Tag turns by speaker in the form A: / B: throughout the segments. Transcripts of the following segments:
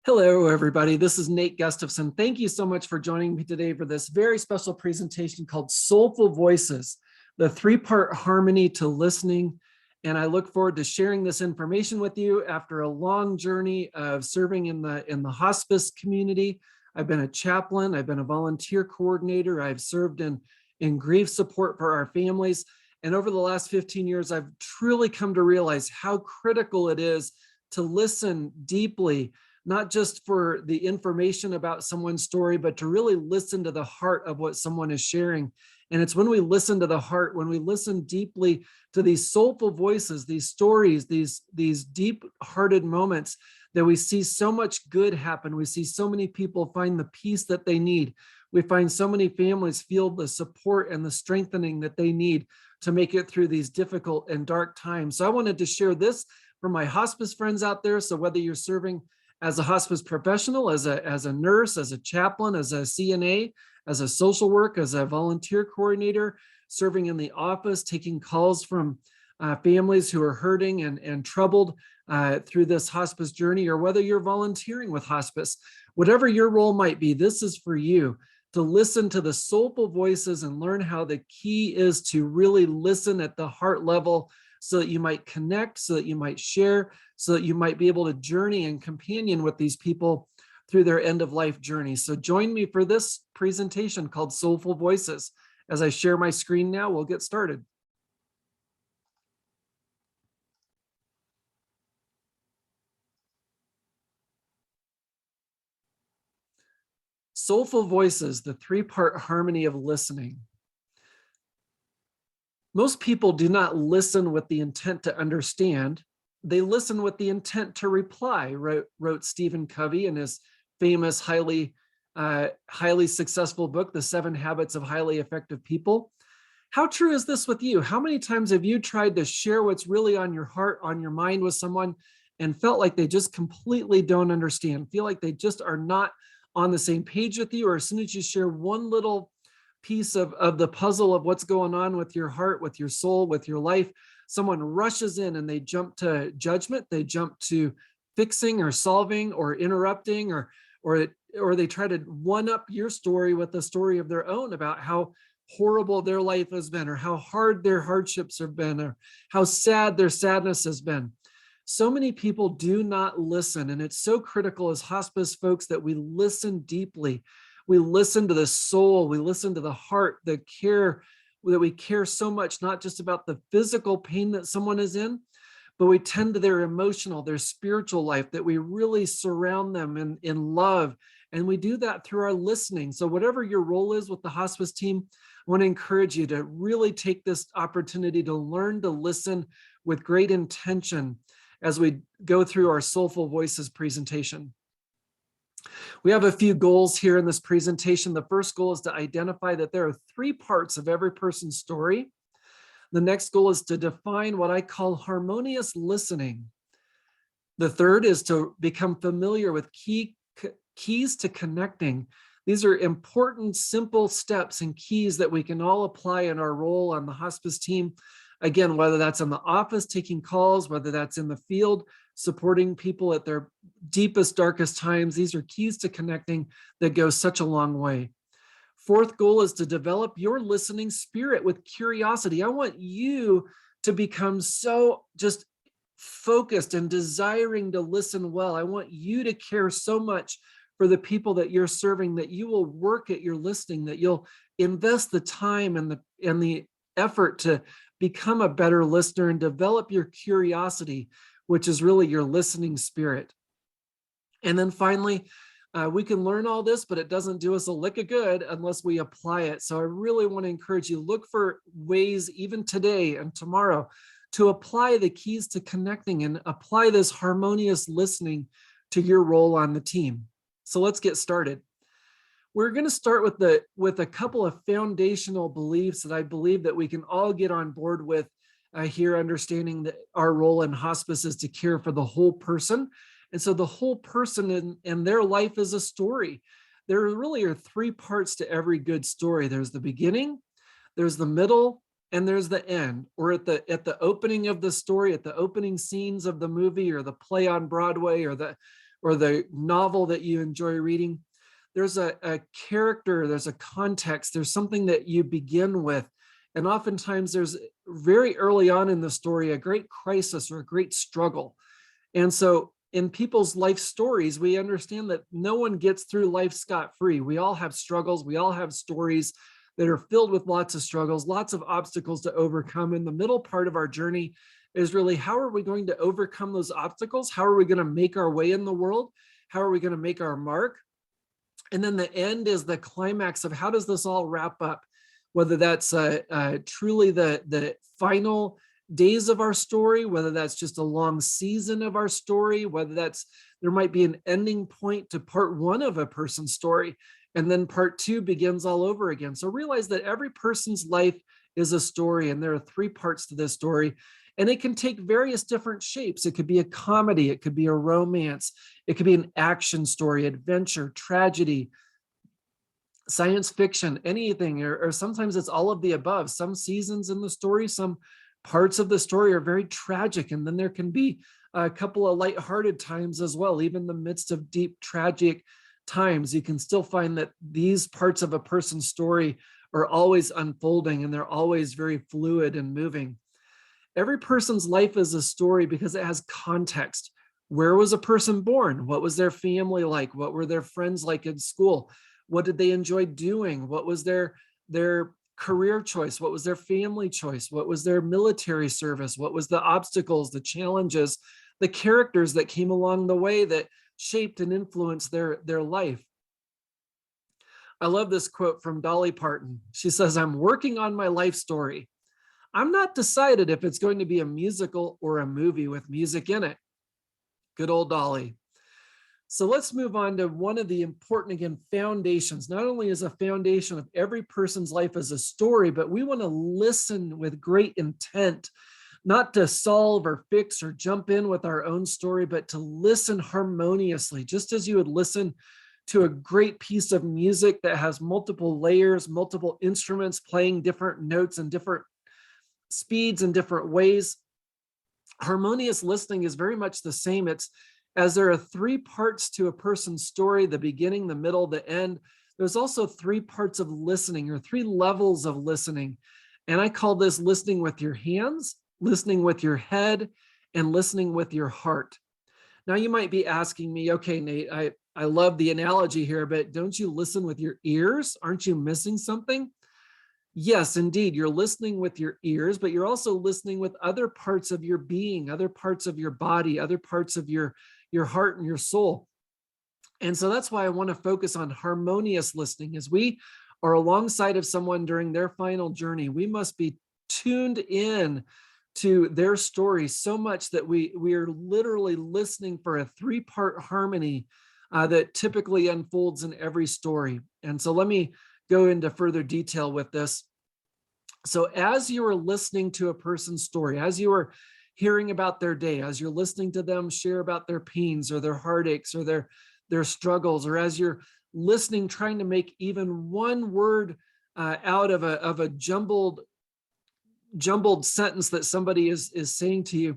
A: Hello, everybody. This is Nate Gustafson. Thank you so much for joining me today for this very special presentation called Soulful Voices, the three-part harmony to listening. And I look forward to sharing this information with you after a long journey of serving in the hospice community. I've been a chaplain, I've been a volunteer coordinator, I've served in grief support for our families. And over the last 15 years, I've truly come to realize how critical it is to listen deeply, not just for the information about someone's story, but to really listen to the heart of what someone is sharing. And it's when we listen to the heart, when we listen deeply to these soulful voices, these stories, these deep-hearted moments, that we see so much good happen. We see so many people find the peace that they need. We find so many families feel the support and the strengthening that they need to make it through these difficult and dark times. So I wanted to share this for my hospice friends out there. So whether you're serving as a hospice professional, as a nurse, as a chaplain, as a CNA, as a social work, as a volunteer coordinator, serving in the office, taking calls from families who are hurting and troubled through this hospice journey, or whether you're volunteering with hospice, whatever your role might be, this is for you to listen to the soulful voices and learn how the key is to really listen at the heart level, so that you might connect, so that you might share, so that you might be able to journey and companion with these people through their end of life journey. So join me for this presentation called Soulful Voices. As I share my screen now, we'll get started. Soulful Voices, the three-part harmony of listening. Most people do not listen with the intent to understand. They listen with the intent to reply, wrote Stephen Covey in his famous, highly successful book, The 7 Habits of Highly Effective People. How true is this with you? How many times have you tried to share what's really on your heart, on your mind with someone, and felt like they just completely don't understand, feel like they just are not on the same page with you, or as soon as you share one little piece of the puzzle of what's going on with your heart, with your soul, with your life, someone rushes in and they jump to judgment, they jump to fixing or solving or interrupting, or they try to one up your story with a story of their own about how horrible their life has been, or how hard their hardships have been, or how sad their sadness has been. So many people do not listen, and it's so critical as hospice folks that we listen deeply. We listen to the soul, we listen to the heart, the care, that we care so much, not just about the physical pain that someone is in, but we tend to their emotional, their spiritual life, that we really surround them in love. And we do that through our listening. So whatever your role is with the hospice team, I want to encourage you to really take this opportunity to learn to listen with great intention as we go through our Soulful Voices presentation. We have a few goals here in this presentation. The first goal is to identify that there are 3 parts of every person's story. The next goal is to define what I call harmonious listening. The third is to become familiar with keys to connecting. These are important, simple steps and keys that we can all apply in our role on the hospice team. Again, whether that's in the office taking calls, whether that's in the field supporting people at their deepest, darkest times, these are keys to connecting that go such a long way. Fourth goal is to develop your listening spirit with curiosity. I want you to become so just focused and desiring to listen well. I want you to care so much for the people that you're serving that you will work at your listening, that you'll invest the time and the effort to become a better listener and develop your curiosity, which is really your listening spirit. And then finally, we can learn all this, but it doesn't do us a lick of good unless we apply it. So I really want to encourage you, look for ways even today and tomorrow to apply the keys to connecting and apply this harmonious listening to your role on the team. So let's get started. We're going to start with a couple of foundational beliefs that I believe that we can all get on board with here, understanding that our role in hospice is to care for the whole person. And so the whole person and their life is a story. There really are 3 parts to every good story. There's the beginning, there's the middle, and there's the end. Or at the opening of the story, at the opening scenes of the movie or the play on Broadway, or or the novel that you enjoy reading, there's a character, there's a context, there's something that you begin with. And oftentimes there's very early on in the story, a great crisis or a great struggle. And so in people's life stories, we understand that no one gets through life scot-free. We all have struggles. We all have stories that are filled with lots of struggles, lots of obstacles to overcome. And the middle part of our journey is really, how are we going to overcome those obstacles? How are we going to make our way in the world? How are we going to make our mark? And then the end is the climax of how does this all wrap up? Whether that's truly the final days of our story, whether that's just a long season of our story, whether that's there might be an ending point to part one of a person's story, and then part two begins all over again. So realize that every person's life is a story, and there are three parts to this story, and it can take various different shapes. It could be a comedy, it could be a romance, it could be an action story, adventure, tragedy, science fiction, anything, or sometimes it's all of the above. Some seasons in the story, some parts of the story are very tragic, and then there can be a couple of lighthearted times as well. Even in the midst of deep tragic times, you can still find that these parts of a person's story are always unfolding, and they're always very fluid and moving. Every person's life is a story because it has context. Where was a person born? What was their family like? What were their friends like in school? What did they enjoy doing? What was their career choice? What was their family choice? What was their military service? What was the obstacles, the challenges, the characters that came along the way that shaped and influenced their life? I love this quote from Dolly Parton. She says, "I'm working on my life story. I'm not decided if it's going to be a musical or a movie with music in it." Good old Dolly. So let's move on to one of the important, again, foundations. Not only is a foundation of every person's life as a story, but we want to listen with great intent, not to solve or fix or jump in with our own story, but to listen harmoniously, just as you would listen to a great piece of music that has multiple layers, multiple instruments playing different notes and different speeds and different ways. Harmonious listening is very much the same. It's as there are three parts to a person's story, the beginning, the middle, the end, there's also three parts of listening, or three levels of listening. And I call this listening with your hands, listening with your head, and listening with your heart. Now you might be asking me, okay, Nate, I love the analogy here, but don't you listen with your ears? Aren't you missing something? Yes, indeed, you're listening with your ears, but you're also listening with other parts of your being, other parts of your body, other parts of your heart and your soul. And so that's why I want to focus on harmonious listening. As we are alongside of someone during their final journey, we must be tuned in to their story so much that we are literally listening for a three-part harmony that typically unfolds in every story. And so let me go into further detail with this. So as you are listening to a person's story, as you are hearing about their day, as you're listening to them share about their pains or their heartaches or their struggles, or as you're listening, trying to make even one word out of a jumbled sentence that somebody is saying to you,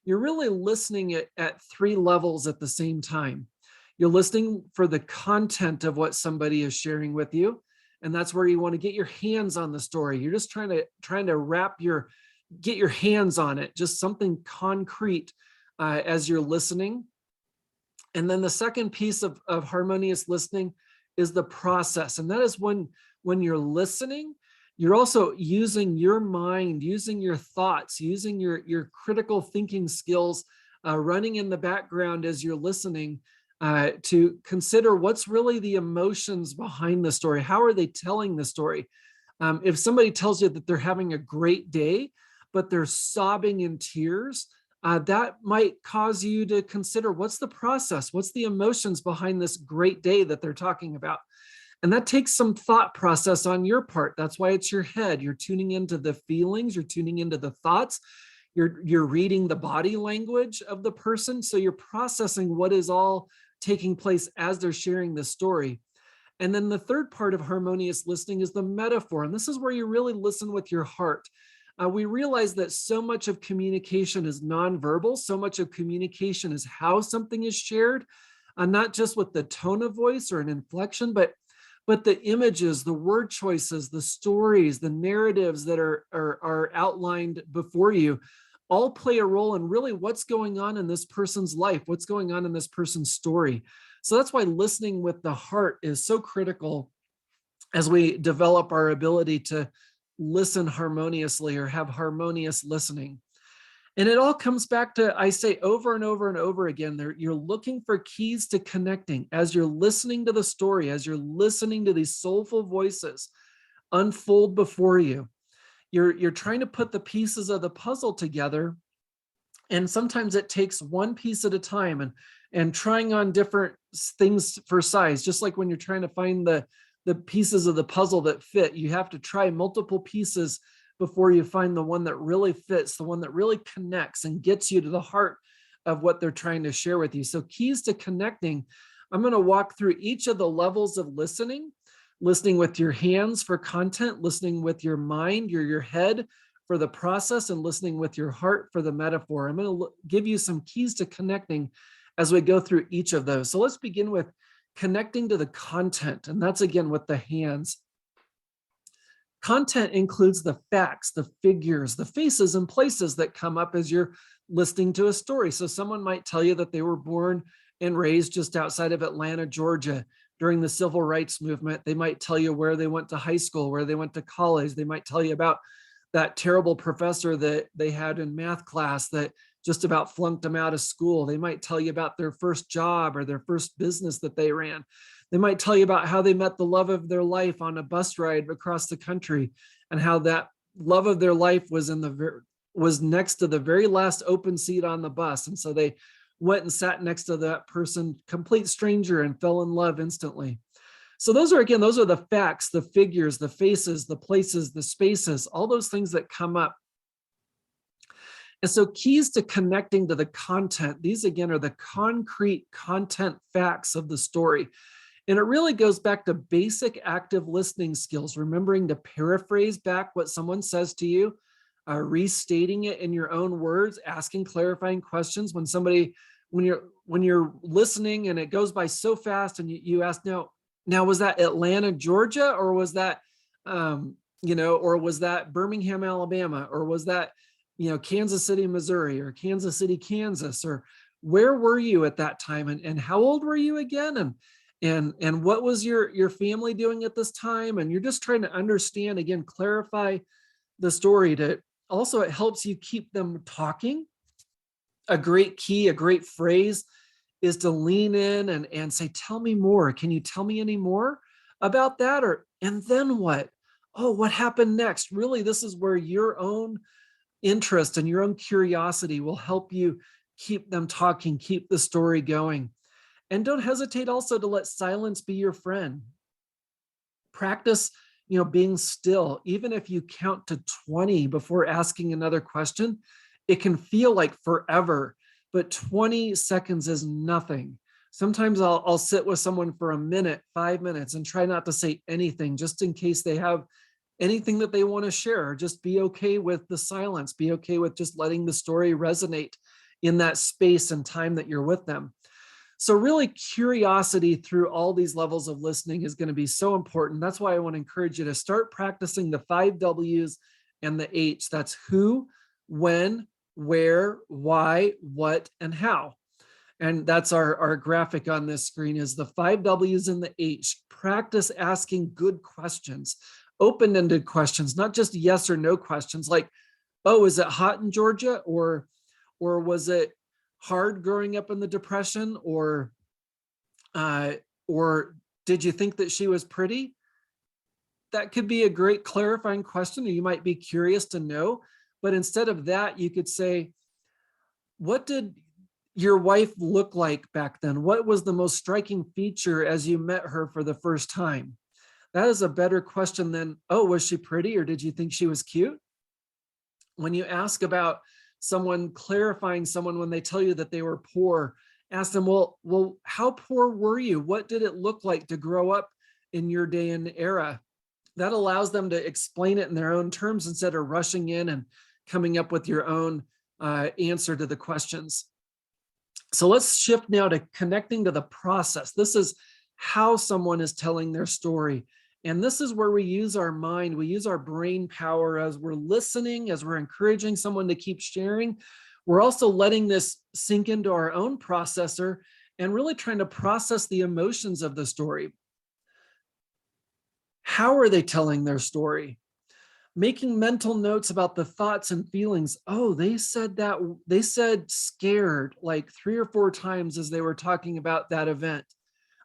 A: you're really listening at three levels at the same time. You're listening for the content of what somebody is sharing with you. And that's where you want to get your hands on the story. You're just trying to get your hands on it, just something concrete as you're listening. And then the second piece of harmonious listening is the process. And that is when you're listening, you're also using your mind, using your thoughts, using your critical thinking skills, running in the background as you're listening, to consider what's really the emotions behind the story. How are they telling the story? If somebody tells you that they're having a great day, but they're sobbing in tears, that might cause you to consider what's the process, what's the emotions behind this great day that they're talking about. And that takes some thought process on your part. That's why it's your head. You're tuning into the feelings, you're tuning into the thoughts, you're reading the body language of the person. So you're processing what is all taking place as they're sharing the story. And then the third part of harmonious listening is the metaphor. And this is where you really listen with your heart. We realize that so much of communication is nonverbal. So much of communication is how something is shared. not just with the tone of voice or an inflection, but the images, the word choices, the stories, the narratives that are outlined before you all play a role in really what's going on in this person's life, what's going on in this person's story. So that's why listening with the heart is so critical as we develop our ability to listen harmoniously or have harmonious listening. And it all comes back to, I say over and over and over again, you're looking for keys to connecting as you're listening to the story, as you're listening to these soulful voices unfold before you. You're trying to put the pieces of the puzzle together. And sometimes it takes one piece at a time and trying on different things for size, just like when you're trying to find the pieces of the puzzle that fit, you have to try multiple pieces before you find the one that really fits, the one that really connects and gets you to the heart of what they're trying to share with you. So keys to connecting, I'm going to walk through each of the levels of listening with your hands for content, listening with your mind, your head for the process, and listening with your heart for the metaphor. I'm going to give you some keys to connecting as we go through each of those. So let's begin with connecting to the content, and that's again with the hands. Content includes the facts, the figures, the faces and places that come up as you're listening to a story. So someone might tell you that they were born and raised just outside of Atlanta, Georgia during the civil rights movement. They might tell you where they went to high school, where they went to college. They might tell you about that terrible professor that they had in math class that just about flunked them out of school. They might tell you about their first job or their first business that they ran. They might tell you about how they met the love of their life on a bus ride across the country, and how that love of their life was next to the very last open seat on the bus. And so they went and sat next to that person, complete stranger, and fell in love instantly. So those are the facts, the figures, the faces, the places, the spaces, all those things that come up. And so keys to connecting to the content, these again are the concrete content facts of the story. And it really goes back to basic active listening skills, remembering to paraphrase back what someone says to you, restating it in your own words, asking clarifying questions when you're listening and it goes by so fast and you ask, now was that Atlanta, Georgia, or was that, or was that Birmingham, Alabama, or was that, Kansas City, Missouri, or Kansas City, Kansas, or where were you at that time? And how old were you again? And what was your family doing at this time? And you're just trying to understand, again, clarify the story. Also, it helps you keep them talking. A great key, a great phrase is to lean in and say, tell me more. Can you tell me any more about that? And then what? Oh, what happened next? Really, this is where your own interest and your own curiosity will help you keep them talking, keep the story going. And don't hesitate also to let silence be your friend. Practice, being still. Even if you count to 20 before asking another question, it can feel like forever, but 20 seconds is nothing. Sometimes I'll sit with someone for a minute, 5 minutes, and try not to say anything just in case they have anything that they want to share. Just be okay with the silence. Be okay with just letting the story resonate in that space and time that you're with them. So really, curiosity through all these levels of listening is going to be so important. That's why I want to encourage you to start practicing the 5 W's and the H. That's who, when, where, why, what, and how. And that's our graphic on this screen is the 5 W's and the H. Practice asking good questions, open-ended questions, not just yes or no questions like, oh, is it hot in Georgia? Or was it hard growing up in the Depression? Or did you think that she was pretty? That could be a great clarifying question, or you might be curious to know. But instead of that, you could say, what did your wife look like back then? What was the most striking feature as you met her for the first time? That is a better question than, oh, was she pretty, or did you think she was cute? When you ask about someone, clarifying someone when they tell you that they were poor, ask them, well, how poor were you? What did it look like to grow up in your day and era? That allows them to explain it in their own terms instead of rushing in and coming up with your own answer to the questions. So let's shift now to connecting to the process. This is how someone is telling their story. And this is where we use our mind, we use our brain power as we're listening, as we're encouraging someone to keep sharing. We're also letting this sink into our own processor and really trying to process the emotions of the story. How are they telling their story? Making mental notes about the thoughts and feelings. Oh, they said that, they said scared like 3 or 4 times as they were talking about that event.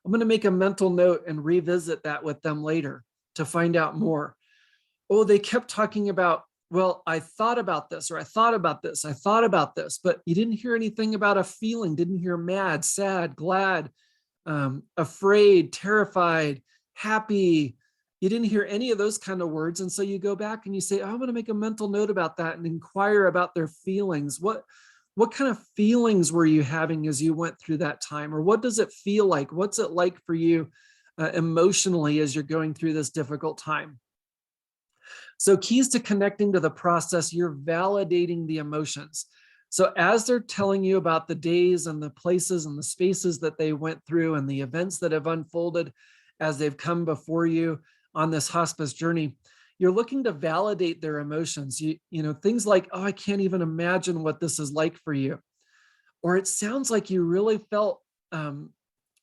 A: I'm going to make a mental note and revisit that with them later to find out more. Oh, they kept talking about, well, I thought about this, or I thought about this, I thought about this, but you didn't hear anything about a feeling, didn't hear mad, sad, glad, afraid, terrified, happy. You didn't hear any of those kind of words. And so you go back and you say, oh, I'm going to make a mental note about that and inquire about their feelings. What kind of feelings were you having as you went through that time? Or what does it feel like? What's it like for you emotionally as you're going through this difficult time? So keys to connecting to the process, you're validating the emotions. So as they're telling you about the days and the places and the spaces that they went through and the events that have unfolded as they've come before you on this hospice journey, you're looking to validate their emotions. You know, things like, oh, I can't even imagine what this is like for you. Or it sounds like you really felt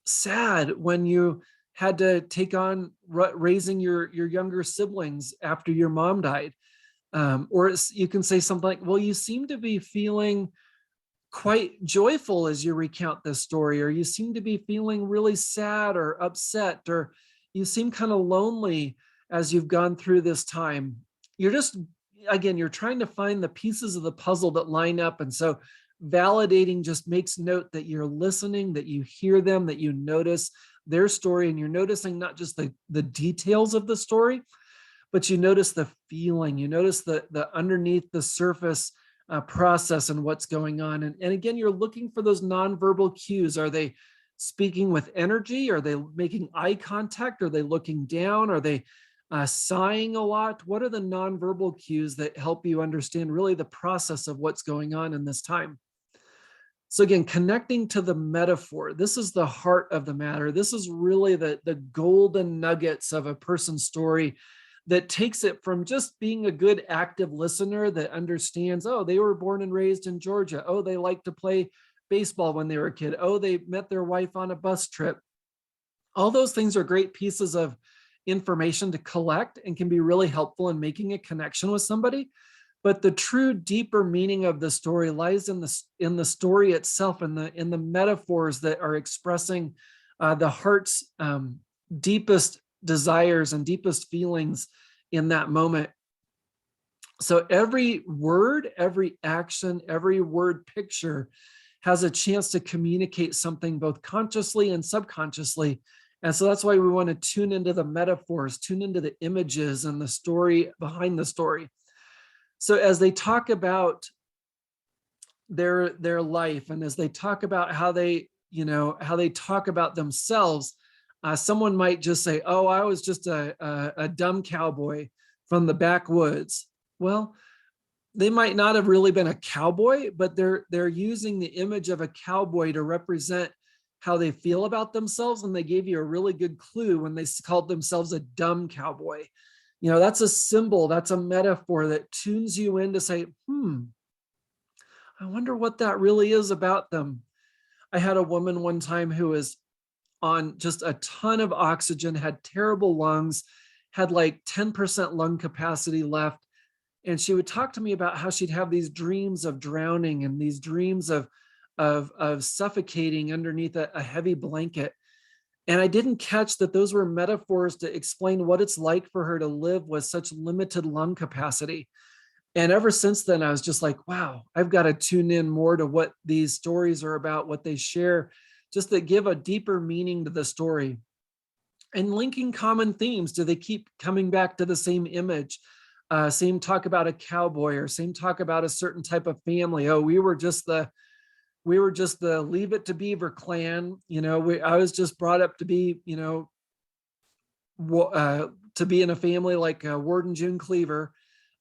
A: sad when you had to take on raising your younger siblings after your mom died. Or you can say something like, well, you seem to be feeling quite joyful as you recount this story, or you seem to be feeling really sad or upset, or you seem kind of lonely as you've gone through this time. You're just, again, you're trying to find the pieces of the puzzle that line up. And so validating just makes note that you're listening, that you hear them, that you notice their story, and you're noticing not just the details of the story, but you notice the feeling, you notice the underneath the surface process and what's going on. And again, you're looking for those nonverbal cues. Are they speaking with energy? Are they making eye contact? Are they looking down? Are they sighing a lot? What are the nonverbal cues that help you understand really the process of what's going on in this time? So again, connecting to the metaphor, this is the heart of the matter. This is really the golden nuggets of a person's story that takes it from just being a good active listener that understands, oh, they were born and raised in Georgia. Oh, they like to play baseball when they were a kid. Oh, they met their wife on a bus trip. All those things are great pieces of information to collect and can be really helpful in making a connection with somebody. But the true deeper meaning of the story lies in the story itself, and in the metaphors that are expressing the heart's deepest desires and deepest feelings in that moment. So every word, every action, every word picture has a chance to communicate something both consciously and subconsciously. And so that's why we want to tune into the metaphors, tune into the images and the story behind the story. So as they talk about their life, and as they talk about how they, how they talk about themselves, someone might just say, oh, I was just a dumb cowboy from the backwoods. Well, they might not have really been a cowboy, but they're using the image of a cowboy to represent how they feel about themselves. And they gave you a really good clue when they called themselves a dumb cowboy. That's a symbol, that's a metaphor that tunes you in to say, I wonder what that really is about them. I had a woman one time who was on just a ton of oxygen, had terrible lungs, had like 10% lung capacity left. And she would talk to me about how she'd have these dreams of drowning and these dreams of suffocating underneath a heavy blanket. And I didn't catch that those were metaphors to explain what it's like for her to live with such limited lung capacity. And ever since then, I was just like, wow, I've got to tune in more to what these stories are about, what they share, just to give a deeper meaning to the story. And linking common themes. Do they keep coming back to the same image? Same talk about a cowboy, or same talk about a certain type of family. Oh, we were just the Leave It to Beaver clan. I was just brought up to be, to be in a family like Ward and June Cleaver.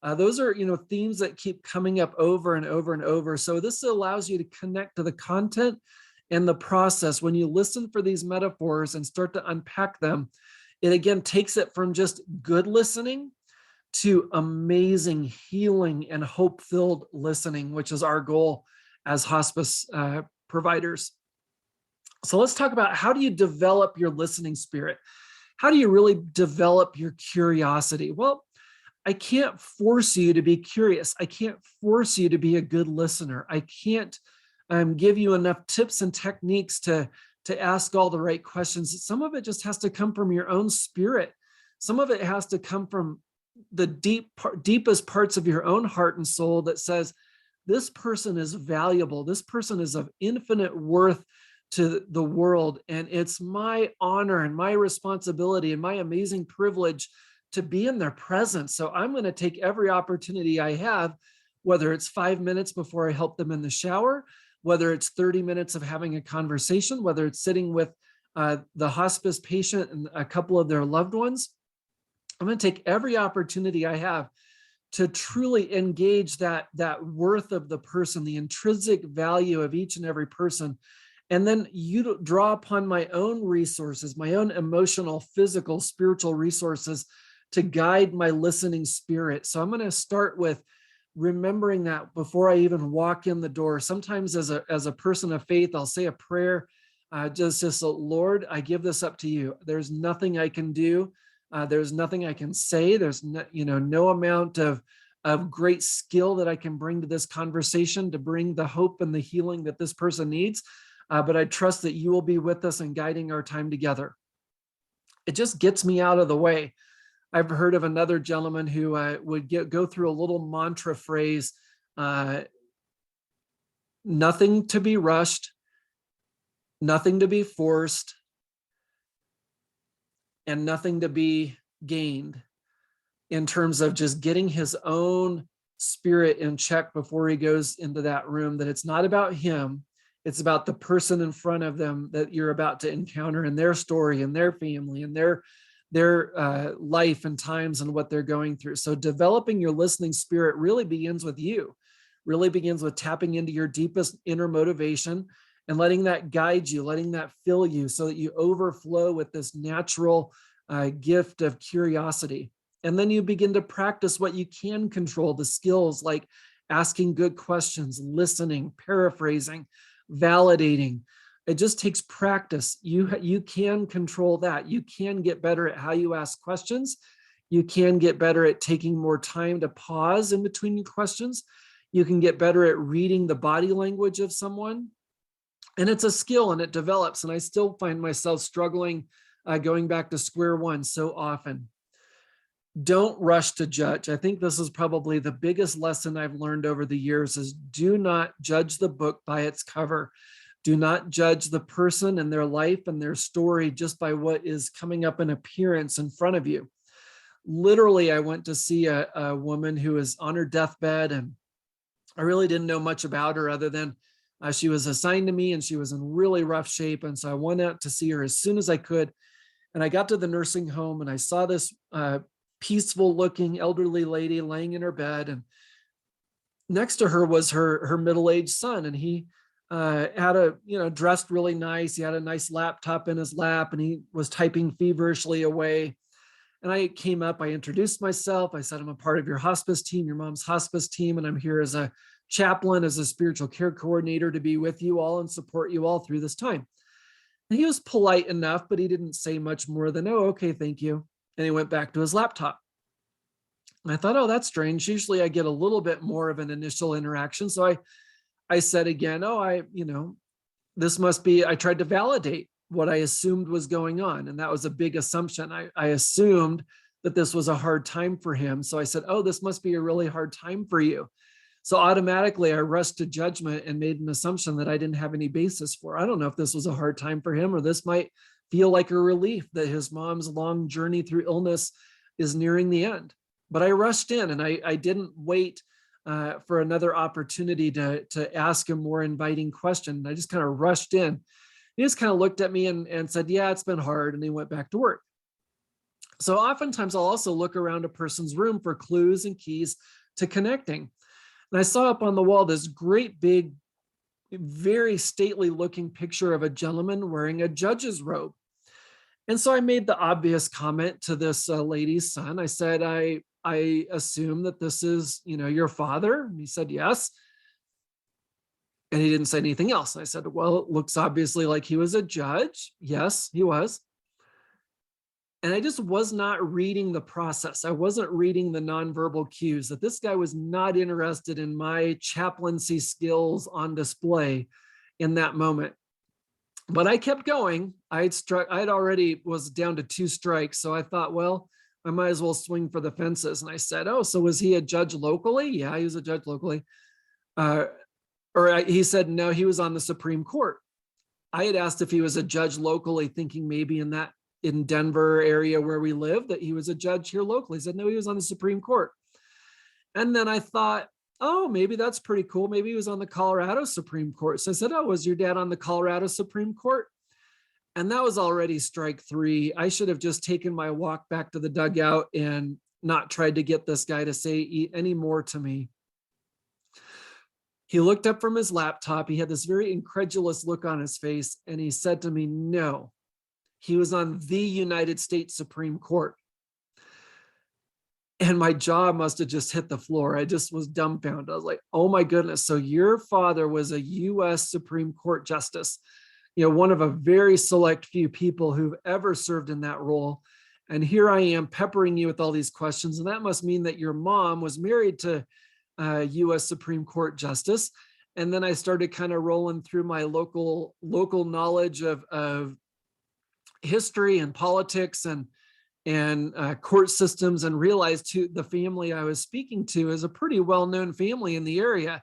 A: Those are, themes that keep coming up over and over and over. So this allows you to connect to the content and the process. When you listen for these metaphors and start to unpack them, it again takes it from just good listening to amazing healing and hope-filled listening, which is our goal as hospice providers. So let's talk about, how do you develop your listening spirit? How do you really develop your curiosity? Well, I can't force you to be curious. I can't force you to be a good listener. I can't give you enough tips and techniques to ask all the right questions. Some of it just has to come from your own spirit. Some of it has to come from the deepest parts of your own heart and soul that says, this person is valuable. This person is of infinite worth to the world. And it's my honor and my responsibility and my amazing privilege to be in their presence. So I'm going to take every opportunity I have, whether it's 5 minutes before I help them in the shower, whether it's 30 minutes of having a conversation, whether it's sitting with the hospice patient and a couple of their loved ones. I'm going to take every opportunity I have to truly engage that worth of the person, the intrinsic value of each and every person. And then you draw upon my own resources, my own emotional, physical, spiritual resources to guide my listening spirit. So I'm going to start with remembering that before I even walk in the door. Sometimes as a person of faith, I'll say a prayer, just Lord, I give this up to you. There's nothing I can do. There's nothing I can say. There's no amount of great skill that I can bring to this conversation to bring the hope and the healing that this person needs. But I trust that you will be with us and guiding our time together. It just gets me out of the way. I've heard of another gentleman who would go through a little mantra phrase, nothing to be rushed, nothing to be forced, and nothing to be gained, in terms of just getting his own spirit in check before he goes into that room, that it's not about him. It's about the person in front of them that you're about to encounter, and their story and their family and their life and times and what they're going through. So developing your listening spirit really begins with you, really begins with tapping into your deepest inner motivation and letting that guide you, letting that fill you so that you overflow with this natural gift of curiosity. And then you begin to practice what you can control, the skills like asking good questions, listening, paraphrasing, validating. It just takes practice. You can control that. You can get better at how you ask questions. You can get better at taking more time to pause in between questions. You can get better at reading the body language of someone. And it's a skill and it develops. And I still find myself struggling going back to square one so often. Don't rush to judge. I think this is probably the biggest lesson I've learned over the years is do not judge the book by its cover. Do not judge the person and their life and their story just by what is coming up in appearance in front of you. Literally, I went to see a woman who was on her deathbed, and I really didn't know much about her other than she was assigned to me and she was in really rough shape. And so I went out to see her as soon as I could. And I got to the nursing home and I saw this peaceful looking elderly lady laying in her bed. And next to her was her middle-aged son. And he had dressed really nice. He had a nice laptop in his lap and he was typing feverishly away. And I came up, I introduced myself. I said, I'm a part of your hospice team, your mom's hospice team. And I'm here as a chaplain, as a spiritual care coordinator to be with you all and support you all through this time. And he was polite enough, but he didn't say much more than, oh, okay, thank you. And he went back to his laptop. And I thought, oh, that's strange. Usually I get a little bit more of an initial interaction. So I said again, this must be, I tried to validate what I assumed was going on. And that was a big assumption. I assumed that this was a hard time for him. So I said, oh, this must be a really hard time for you. So automatically I rushed to judgment and made an assumption that I didn't have any basis for. I don't know if this was a hard time for him or this might feel like a relief that his mom's long journey through illness is nearing the end. But I rushed in and I didn't wait for another opportunity to ask a more inviting question. I just kind of rushed in. He just kind of looked at me and said, yeah, it's been hard. And he went back to work. So oftentimes I'll also look around a person's room for clues and keys to connecting. And I saw up on the wall this great big, very stately looking picture of a gentleman wearing a judge's robe. And so I made the obvious comment to this lady's son. I said, I assume that this is, your father. And he said, yes. And he didn't say anything else. I said, well, it looks obviously like he was a judge. Yes, he was. And I just was not reading the process. I wasn't reading the nonverbal cues, that this guy was not interested in my chaplaincy skills on display in that moment. But I kept going. I'd already was down to 2 strikes. So I thought, well, I might as well swing for the fences. And I said, oh, so was he a judge locally? Yeah, he was a judge locally. He said, no, he was on the Supreme Court. I had asked if he was a judge locally, thinking maybe in Denver area where we live, that he was a judge here locally. He said, no, he was on the Supreme Court. And then I thought, oh, maybe that's pretty cool. Maybe he was on the Colorado Supreme Court. So I said, oh, was your dad on the Colorado Supreme Court? And that was already strike 3. I should have just taken my walk back to the dugout and not tried to get this guy to say any more to me. He looked up from his laptop. He had this very incredulous look on his face. And he said to me, no, he was on the United States Supreme Court. And my jaw must have just hit the floor. I just was dumbfounded. I was like, oh my goodness. So your father was a US Supreme Court justice, one of a very select few people who've ever served in that role. And here I am peppering you with all these questions. And that must mean that your mom was married to US Supreme Court justice. And then I started kind of rolling through my local knowledge of history and politics and court systems, and realized the family I was speaking to is a pretty well-known family in the area.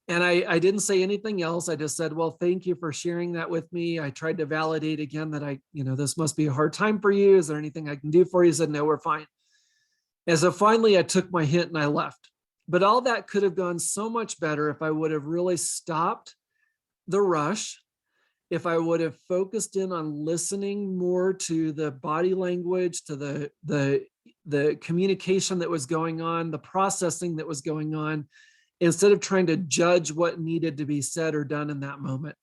A: And I didn't say anything else. I just said, well, thank you for sharing that with me. I tried to validate again that this must be a hard time for you. Is there anything I can do for you? He said, no, we're fine. And so finally I took my hint and I left. But all that could have gone so much better if I would have really stopped the rush, if I would have focused in on listening more to the body language, to the communication that was going on, the processing that was going on, instead of trying to judge what needed to be said or done in that moment.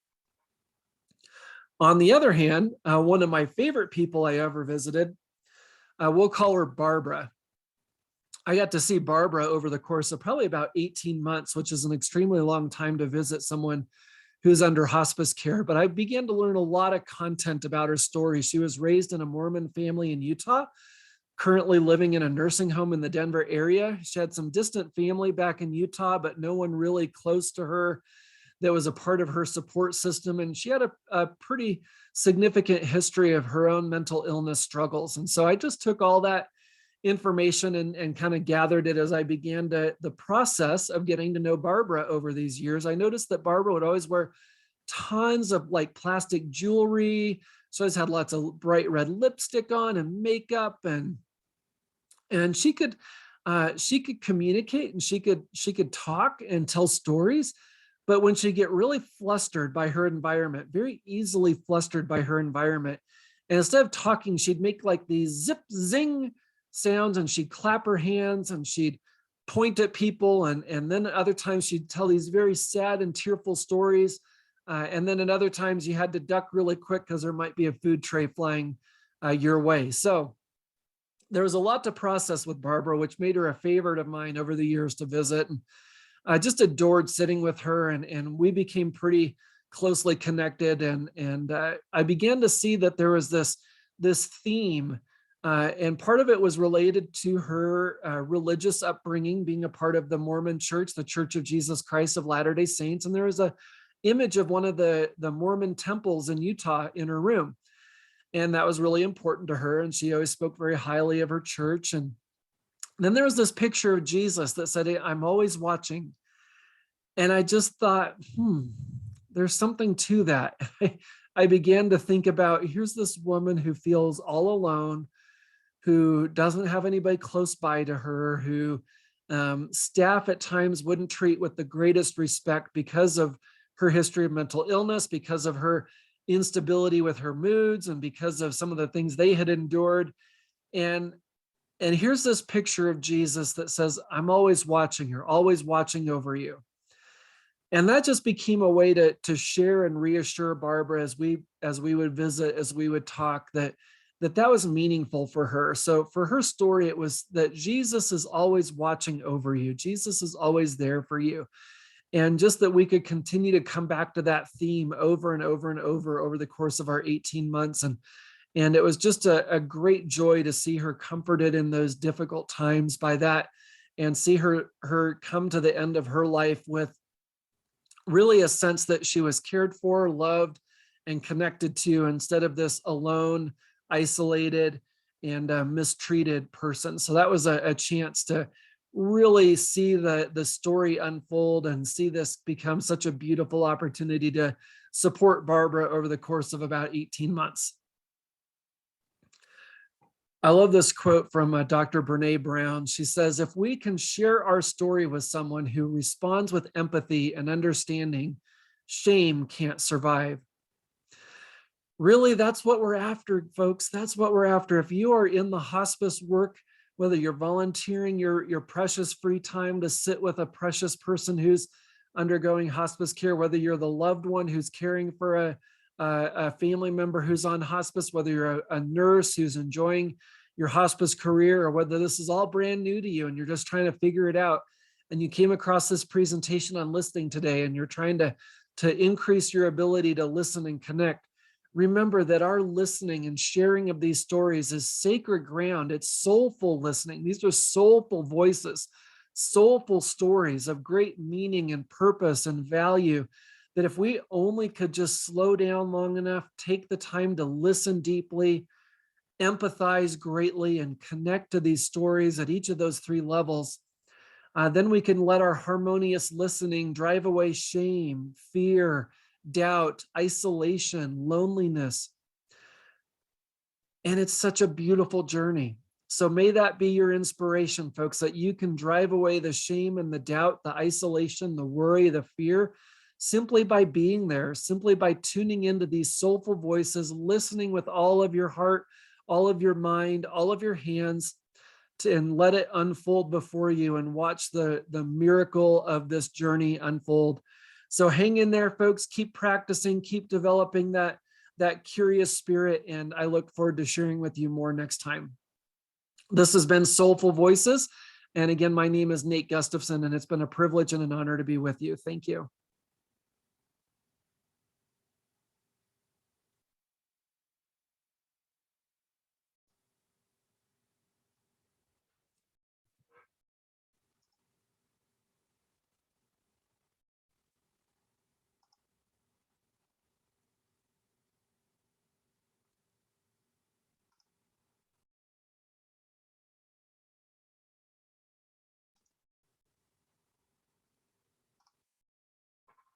A: On the other hand, one of my favorite people I ever visited, we'll call her Barbara. I got to see Barbara over the course of probably about 18 months, which is an extremely long time to visit someone who's under hospice care. But I began to learn a lot of content about her story. She was raised in a Mormon family in Utah, currently living in a nursing home in the Denver area. She had some distant family back in Utah, but no one really close to her that was a part of her support system. And she had a pretty significant history of her own mental illness struggles. And so I just took all that information and kind of gathered it as I began the process of getting to know Barbara over these years. I noticed that Barbara would always wear tons of like plastic jewelry. She always had lots of bright red lipstick on and makeup, and she could communicate, and she could talk and tell stories. But when she get really flustered by her environment, very easily flustered by her environment, and instead of talking, she'd make like these zip zing sounds, and she'd clap her hands and she'd point at people. And then other times she'd tell these very sad and tearful stories. And then at other times you had to duck really quick because there might be a food tray flying your way. So there was a lot to process with Barbara, which made her a favorite of mine over the years to visit. And I just adored sitting with her, and we became pretty closely connected. And I began to see that there was this theme. And part of it was related to her religious upbringing, being a part of the Mormon Church, the Church of Jesus Christ of Latter-day Saints. And there was a image of one of the Mormon temples in Utah in her room. And that was really important to her. And she always spoke very highly of her church. And then there was this picture of Jesus that said, I'm always watching. And I just thought, there's something to that. I began to think about, here's this woman who feels all alone, who doesn't have anybody close by to her, who staff at times wouldn't treat with the greatest respect because of her history of mental illness, because of her instability with her moods, and because of some of the things they had endured. And and here's this picture of Jesus that says, I'm always watching her, always watching over you. And that just became a way to share and reassure Barbara as we would visit, as we would talk, that was meaningful for her. So for her story, it was that Jesus is always watching over you. Jesus is always there for you. And just that we could continue to come back to that theme over and over and over the course of our 18 months. And it was just a great joy to see her comforted in those difficult times by that, and see her come to the end of her life with really a sense that she was cared for, loved, and connected to, instead of this alone, isolated, and mistreated person. So that was a chance to really see the story unfold and see this become such a beautiful opportunity to support Barbara over the course of about 18 months. I love this quote from Dr. Brene Brown. She says, if we can share our story with someone who responds with empathy and understanding, shame can't survive. Really, that's what we're after, folks. That's what we're after. If you are in the hospice work, whether you're volunteering your precious free time to sit with a precious person who's undergoing hospice care, whether you're the loved one who's caring for a family member who's on hospice, whether you're a nurse who's enjoying your hospice career, or whether this is all brand new to you and you're just trying to figure it out, and you came across this presentation on listening today and you're trying to increase your ability to listen and connect, remember that our listening and sharing of these stories is sacred ground. It's soulful listening. These are soulful voices, soulful stories of great meaning and purpose and value, that if we only could just slow down long enough, take the time to listen deeply, empathize greatly, and connect to these stories at each of those three levels, then we can let our harmonious listening drive away shame, fear, doubt, isolation, loneliness. And it's such a beautiful journey. So may that be your inspiration, folks, that you can drive away the shame and the doubt, the isolation, the worry, the fear, simply by being there, simply by tuning into these soulful voices, listening with all of your heart, all of your mind, all of your hands, and let it unfold before you, and watch the miracle of this journey unfold. So hang in there, folks. Keep practicing, keep developing that curious spirit, and I look forward to sharing with you more next time. This has been Soulful Voices. And again, my name is Nate Gustafson, and it's been a privilege and an honor to be with you. Thank you.